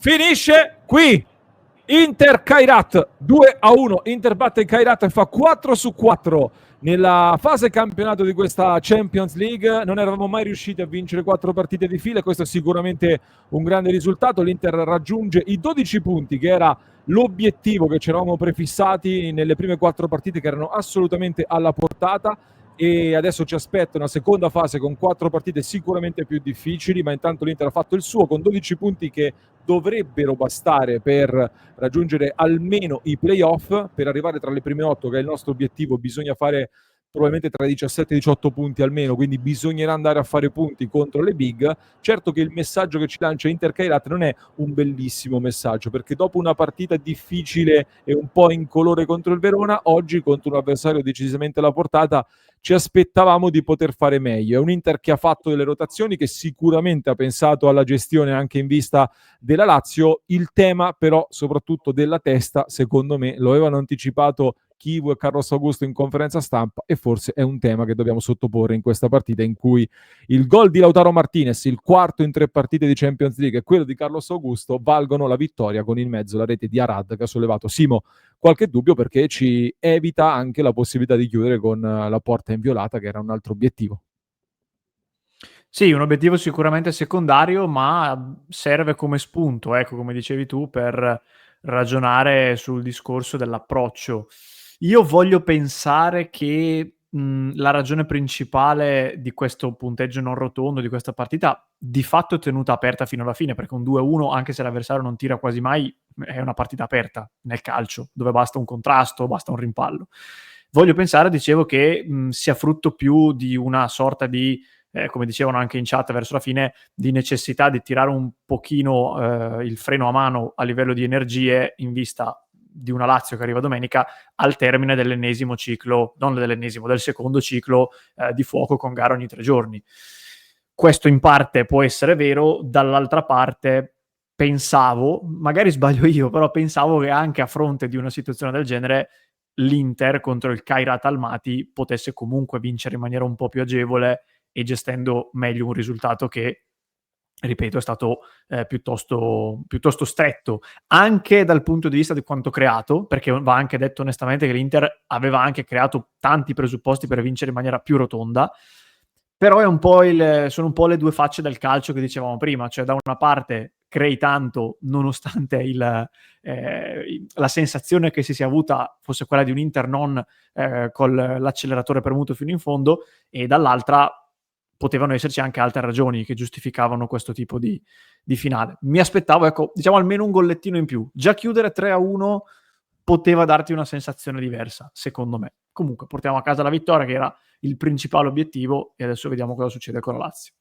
Finisce qui. Inter Kairat 2-1. Inter batte Kairat e fa 4-4 nella fase campionato di questa Champions League. Non eravamo mai riusciti a vincere 4 partite di fila, questo è sicuramente un grande risultato. L'Inter raggiunge i 12 punti, che era l'obiettivo che ci eravamo prefissati nelle prime 4 partite, che erano assolutamente alla portata. E adesso ci aspetta una seconda fase con 4 partite sicuramente più difficili, ma intanto l'Inter ha fatto il suo con 12 punti che dovrebbero bastare per raggiungere almeno i playoff. Per arrivare tra le prime 8, che è il nostro obiettivo, bisogna fare probabilmente tra i 17 e i 18 punti almeno, quindi bisognerà andare a fare punti contro le big. Certo che il messaggio che ci lancia Inter Kairat non è un bellissimo messaggio, perché dopo una partita difficile e un po' incolore contro il Verona, oggi contro un avversario decisamente alla portata ci aspettavamo di poter fare meglio. È un Inter che ha fatto delle rotazioni, che sicuramente ha pensato alla gestione anche in vista della Lazio. Il tema però soprattutto della testa, secondo me, lo avevano anticipato Chivu e Carlos Augusto in conferenza stampa, e forse è un tema che dobbiamo sottoporre in questa partita, in cui il gol di Lautaro Martinez, il quarto in 3 partite di Champions League, e quello di Carlos Augusto valgono la vittoria, con in mezzo la rete di Arad che ha sollevato, Simo, qualche dubbio, perché ci evita anche la possibilità di chiudere con la porta inviolata, che era un altro obiettivo. Sì, un obiettivo sicuramente secondario, ma serve come spunto, ecco, come dicevi tu, per ragionare sul discorso dell'approccio. Io voglio pensare che la ragione principale di questo punteggio non rotondo, di questa partita, di fatto è tenuta aperta fino alla fine, perché un 2-1, anche se l'avversario non tira quasi mai, è una partita aperta nel calcio, dove basta un contrasto, basta un rimpallo. Voglio pensare, dicevo, che sia frutto più di una sorta di come dicevano anche in chat verso la fine, di necessità di tirare un pochino il freno a mano a livello di energie, in vista di una Lazio che arriva domenica al termine dell'ennesimo ciclo, non dell'ennesimo, del secondo ciclo di fuoco con gara ogni 3 giorni. Questo in parte può essere vero, dall'altra parte pensavo, magari sbaglio io, però pensavo che anche a fronte di una situazione del genere l'Inter contro il Kairat Almaty potesse comunque vincere in maniera un po' più agevole e gestendo meglio un risultato che, ripeto, è stato piuttosto stretto, anche dal punto di vista di quanto creato, perché va anche detto onestamente che l'Inter aveva anche creato tanti presupposti per vincere in maniera più rotonda, però sono un po' le due facce del calcio che dicevamo prima, cioè da una parte crei tanto nonostante la sensazione che si sia avuta fosse quella di un Inter non con l'acceleratore premuto fino in fondo, e dall'altra potevano esserci anche altre ragioni che giustificavano questo tipo di finale. Mi aspettavo, ecco, diciamo almeno un gollettino in più. Già chiudere 3-1 poteva darti una sensazione diversa, secondo me. Comunque portiamo a casa la vittoria, che era il principale obiettivo, e adesso vediamo cosa succede con la Lazio.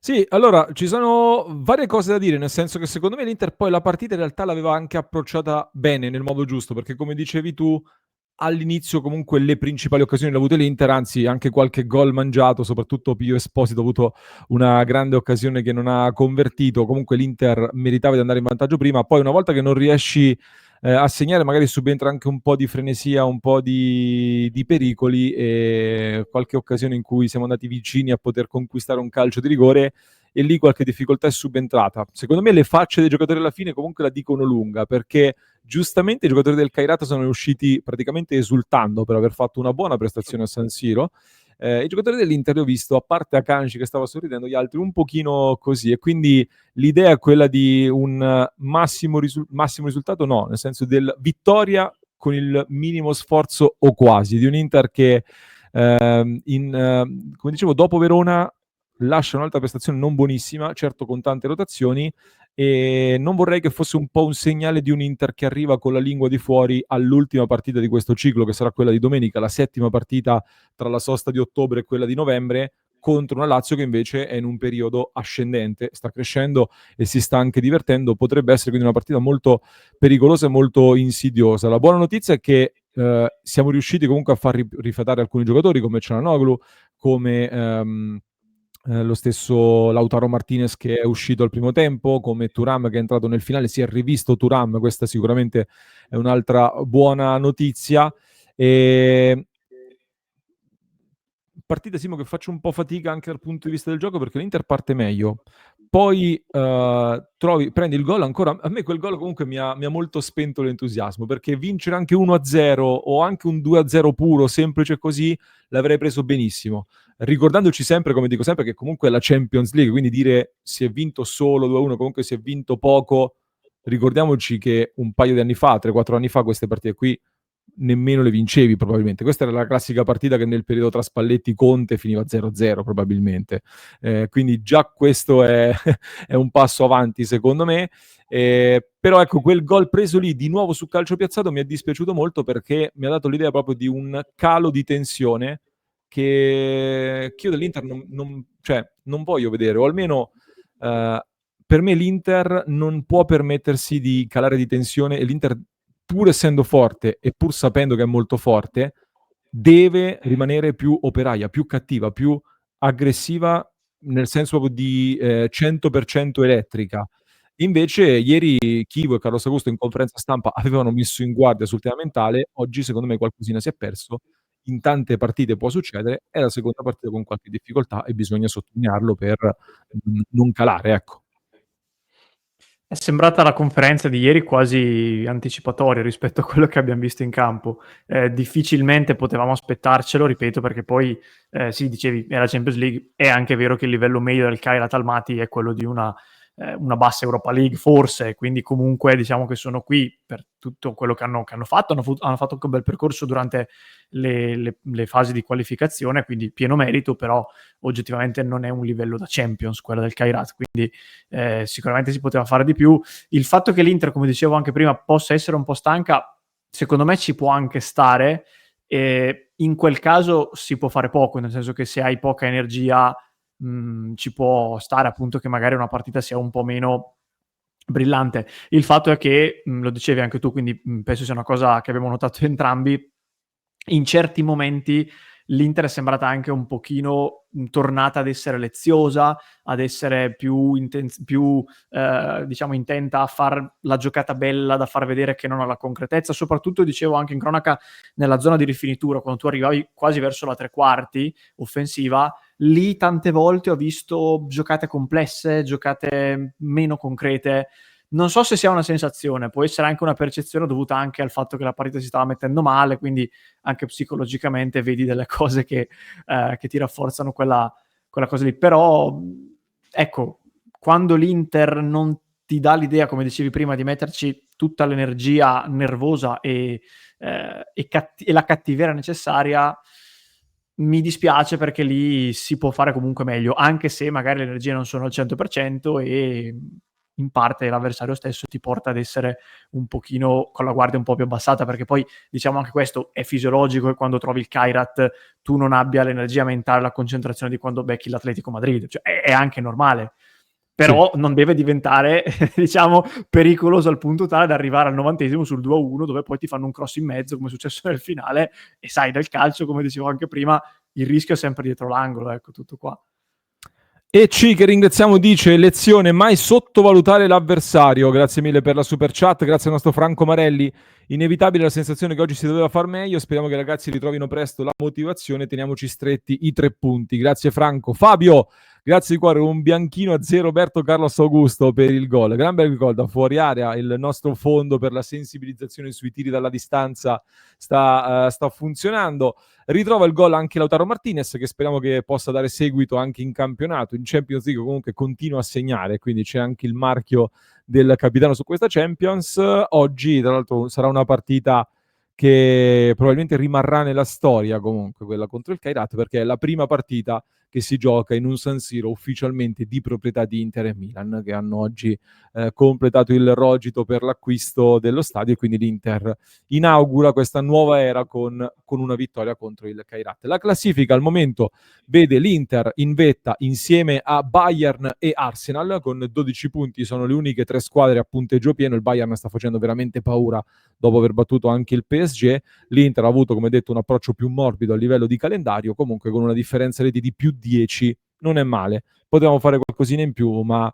Sì, allora ci sono varie cose da dire, nel senso che secondo me l'Inter poi la partita in realtà l'aveva anche approcciata bene, nel modo giusto, perché come dicevi tu, all'inizio comunque le principali occasioni le ha avute l'Inter, anzi anche qualche gol mangiato, soprattutto Pio Esposito ha avuto una grande occasione che non ha convertito. Comunque l'Inter meritava di andare in vantaggio prima, poi una volta che non riesci a segnare magari subentra anche un po' di frenesia, un po' di pericoli, e qualche occasione in cui siamo andati vicini a poter conquistare un calcio di rigore, e lì qualche difficoltà è subentrata. Secondo me le facce dei giocatori alla fine comunque la dicono lunga, perché giustamente i giocatori del Kairat sono usciti praticamente esultando per aver fatto una buona prestazione a San Siro. I giocatori dell'Inter ho visto, a parte Akanji che stava sorridendo, gli altri un pochino così, e quindi l'idea è quella di un massimo risultato, no, nel senso del vittoria con il minimo sforzo o quasi, di un Inter che come dicevo, dopo Verona lascia un'altra prestazione non buonissima, certo con tante rotazioni, e non vorrei che fosse un po' un segnale di un Inter che arriva con la lingua di fuori all'ultima partita di questo ciclo, che sarà quella di domenica, la 7ª partita tra la sosta di ottobre e quella di novembre, contro una Lazio che invece è in un periodo ascendente, sta crescendo e si sta anche divertendo. Potrebbe essere quindi una partita molto pericolosa e molto insidiosa. La buona notizia è che siamo riusciti comunque a far rifiatare alcuni giocatori come Çalhanoğlu, come lo stesso Lautaro Martinez che è uscito al primo tempo, come Thuram che è entrato nel finale. Si è rivisto Thuram, questa sicuramente è un'altra buona notizia. E partita, Simo, che faccio un po' fatica anche dal punto di vista del gioco, perché l'Inter parte meglio, poi prendi il gol ancora. A me quel gol comunque mi ha molto spento l'entusiasmo, perché vincere anche 1-0 o anche un 2-0 puro, semplice così, l'avrei preso benissimo. Ricordandoci sempre, come dico sempre, che comunque è la Champions League, quindi dire si è vinto solo 2-1, comunque si è vinto poco. Ricordiamoci che un paio di anni fa, 3-4 anni fa, queste partite qui nemmeno le vincevi probabilmente. Questa era la classica partita che nel periodo tra Spalletti Conte finiva 0-0 probabilmente. Quindi già questo è, è un passo avanti secondo me. Però ecco, quel gol preso lì di nuovo su calcio piazzato mi è dispiaciuto molto, perché mi ha dato l'idea proprio di un calo di tensione che io dell'Inter cioè, non voglio vedere, o almeno per me l'Inter non può permettersi di calare di tensione, e l'Inter, pur essendo forte e pur sapendo che è molto forte, deve rimanere più operaia, più cattiva, più aggressiva, nel senso proprio di 100% elettrica. Invece ieri Chivo e Carlos Augusto in conferenza stampa avevano messo in guardia sul tema mentale. Oggi secondo me qualcosina si è perso. In tante partite può succedere, è la seconda partita con qualche difficoltà e bisogna sottolinearlo per non calare, ecco. È sembrata la conferenza di ieri quasi anticipatoria rispetto a quello che abbiam visto in campo. Difficilmente potevamo aspettarcelo, ripeto, perché poi sì, dicevi, è la Champions League, è anche vero che il livello medio del Kairat Almaty è quello di una bassa Europa League, forse, quindi comunque diciamo che sono qui per tutto quello che hanno fatto, hanno fatto anche un bel percorso durante le fasi di qualificazione, quindi pieno merito, però oggettivamente non è un livello da Champions quella del Kairat, quindi sicuramente si poteva fare di più. Il fatto che l'Inter, come dicevo anche prima, possa essere un po' stanca, secondo me ci può anche stare, in quel caso si può fare poco, nel senso che se hai poca energia ci può stare appunto che magari una partita sia un po' meno brillante. Il fatto è che, lo dicevi anche tu, quindi penso sia una cosa che abbiamo notato entrambi, in certi momenti l'Inter è sembrata anche un pochino tornata ad essere leziosa, ad essere più diciamo intenta a far la giocata bella da far vedere che non ha la concretezza, soprattutto dicevo anche in cronaca nella zona di rifinitura, quando tu arrivavi quasi verso la tre quarti offensiva, lì tante volte ho visto giocate complesse, giocate meno concrete. Non so se sia una sensazione, può essere anche una percezione dovuta anche al fatto che la partita si stava mettendo male, quindi anche psicologicamente vedi delle cose che ti rafforzano quella cosa lì. Però, ecco, quando l'Inter non ti dà l'idea, come dicevi prima, di metterci tutta l'energia nervosa e la cattiveria necessaria, mi dispiace, perché lì si può fare comunque meglio, anche se magari le energie non sono al 100% e in parte l'avversario stesso ti porta ad essere un pochino con la guardia un po' più abbassata, perché poi diciamo anche questo è fisiologico, che quando trovi il Kairat tu non abbia l'energia mentale, la concentrazione di quando becchi l'Atletico Madrid, cioè è anche normale, però sì, non deve diventare diciamo pericoloso al punto tale da arrivare al 90esimo sul 2-1, dove poi ti fanno un cross in mezzo come è successo nel finale, e sai, del calcio, come dicevo anche prima, il rischio è sempre dietro l'angolo, ecco, tutto qua. E C, che ringraziamo, dice: lezione, mai sottovalutare l'avversario. Grazie mille per la super chat, grazie al nostro Franco Marelli. Inevitabile la sensazione che oggi si doveva far meglio, speriamo che i ragazzi ritrovino presto la motivazione, teniamoci stretti i 3 punti. Grazie Franco. Fabio, grazie di cuore, un bianchino a 0 Roberto Carlos Augusto per il gol. Gran bel gol da fuori area, il nostro fondo per la sensibilizzazione sui tiri dalla distanza sta funzionando. Ritrova il gol anche Lautaro Martinez, che speriamo che possa dare seguito anche in campionato. In Champions League comunque continua a segnare, quindi c'è anche il marchio del capitano su questa Champions. Oggi tra l'altro sarà una partita che probabilmente rimarrà nella storia, comunque quella contro il Kairat, perché è la prima partita che si gioca in un San Siro ufficialmente di proprietà di Inter e Milan, che hanno oggi completato il rogito per l'acquisto dello stadio, e quindi l'Inter inaugura questa nuova era con una vittoria contro il Kairat. La classifica al momento vede l'Inter in vetta insieme a Bayern e Arsenal con 12 punti, sono le uniche 3 squadre a punteggio pieno. Il Bayern sta facendo veramente paura dopo aver battuto anche il PSG. L'Inter ha avuto, come detto, un approccio più morbido a livello di calendario, comunque con una differenza reti di più 10 non è male. Potevamo fare qualcosina in più, ma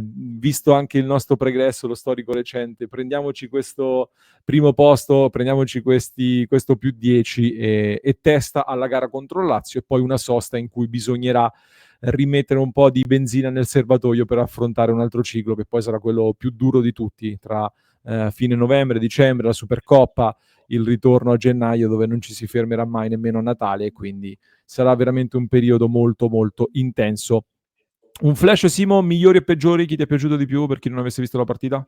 visto anche il nostro pregresso, lo storico recente, prendiamoci questo primo posto, prendiamoci questo più 10 e testa alla gara contro il Lazio, e poi una sosta in cui bisognerà rimettere un po' di benzina nel serbatoio per affrontare un altro ciclo che poi sarà quello più duro di tutti, tra fine novembre, dicembre, la Supercoppa, il ritorno a gennaio dove non ci si fermerà mai nemmeno a Natale, e quindi sarà veramente un periodo molto molto intenso. Un flash, Simo, migliori e peggiori, chi ti è piaciuto di più per chi non avesse visto la partita?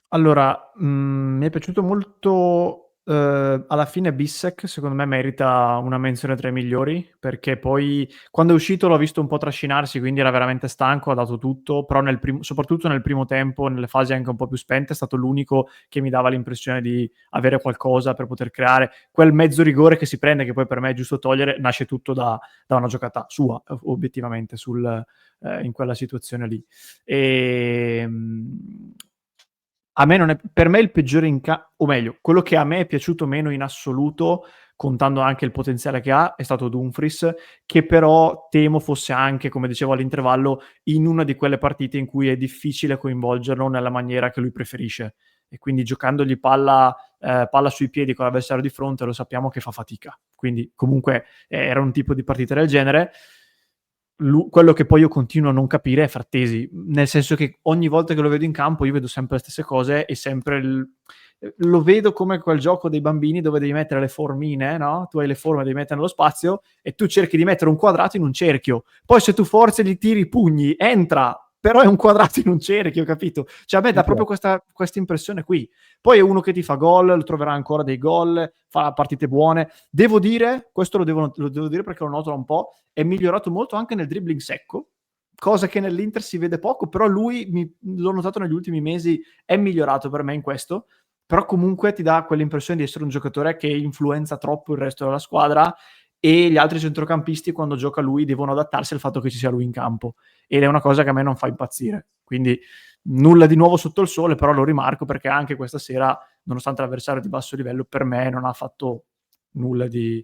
Allora, mi è piaciuto molto, alla fine Bissek, secondo me merita una menzione tra i migliori, perché poi quando è uscito l'ho visto un po' trascinarsi, quindi era veramente stanco, ha dato tutto, però soprattutto nel primo tempo, nelle fasi anche un po' più spente, è stato l'unico che mi dava l'impressione di avere qualcosa per poter creare. Quel mezzo rigore che si prende, che poi per me è giusto togliere, nasce tutto da una giocata sua, obiettivamente, in quella situazione lì. A me non è, per me il peggiore o meglio, quello che a me è piaciuto meno in assoluto, contando anche il potenziale che ha, è stato Dumfries, che però temo fosse anche, come dicevo all'intervallo, in una di quelle partite in cui è difficile coinvolgerlo nella maniera che lui preferisce, e quindi giocandogli palla sui piedi con l'avversario di fronte lo sappiamo che fa fatica, quindi comunque era un tipo di partita del genere. Quello che poi io continuo a non capire è Frattesi, nel senso che ogni volta che lo vedo in campo io vedo sempre le stesse cose e sempre lo vedo come quel gioco dei bambini dove devi mettere le formine, no? Tu hai le forme, devi mettere nello spazio e tu cerchi di mettere un quadrato in un cerchio, poi se tu forzi gli tiri i pugni entra, però è un quadrato in un cerchio, capito? Cioè a me dà proprio questa impressione qui. Poi è uno che ti fa gol, lo troverà ancora dei gol, fa partite buone. Devo dire, questo lo devo dire perché lo noto da un po', è migliorato molto anche nel dribbling secco, cosa che nell'Inter si vede poco, però lui, l'ho notato negli ultimi mesi, è migliorato per me in questo, però comunque ti dà quell'impressione di essere un giocatore che influenza troppo il resto della squadra, e gli altri centrocampisti quando gioca lui devono adattarsi al fatto che ci sia lui in campo, ed è una cosa che a me non fa impazzire. Quindi nulla di nuovo sotto il sole, però lo rimarco perché anche questa sera, nonostante l'avversario di basso livello, per me non ha fatto nulla di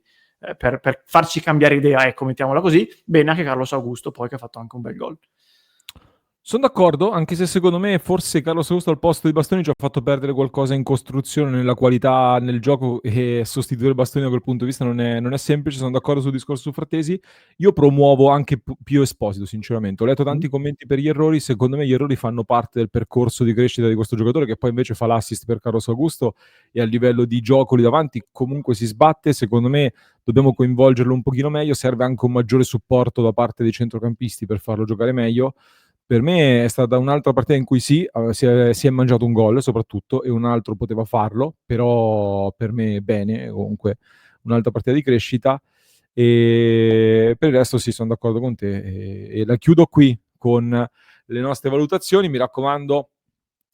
per farci cambiare idea, ecco, mettiamola così. Bene anche Carlos Augusto poi, che ha fatto anche un bel gol. Sono d'accordo, anche se secondo me forse Carlos Augusto al posto di Bastoni ci ha fatto perdere qualcosa in costruzione, nella qualità, nel gioco, e sostituire Bastoni da quel punto di vista non è semplice. Sono d'accordo sul discorso su Frattesi. Io promuovo anche Pio Esposito, sinceramente. Ho letto tanti commenti per gli errori, secondo me gli errori fanno parte del percorso di crescita di questo giocatore, che poi invece fa l'assist per Carlos Augusto e a livello di gioco lì davanti comunque si sbatte. Secondo me dobbiamo coinvolgerlo un pochino meglio, serve anche un maggiore supporto da parte dei centrocampisti per farlo giocare meglio. Per me è stata un'altra partita in cui sì, si è mangiato un gol soprattutto, e un altro poteva farlo, però per me bene, comunque un'altra partita di crescita, e per il resto sì, sono d'accordo con te, e la chiudo qui con le nostre valutazioni. Mi raccomando,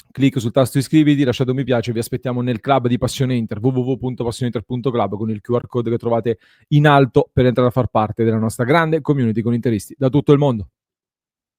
clic sul tasto iscriviti, lasciate un mi piace, vi aspettiamo nel club di Passione Inter, www.passioneinter.club, con il QR code che trovate in alto per entrare a far parte della nostra grande community con interisti da tutto il mondo.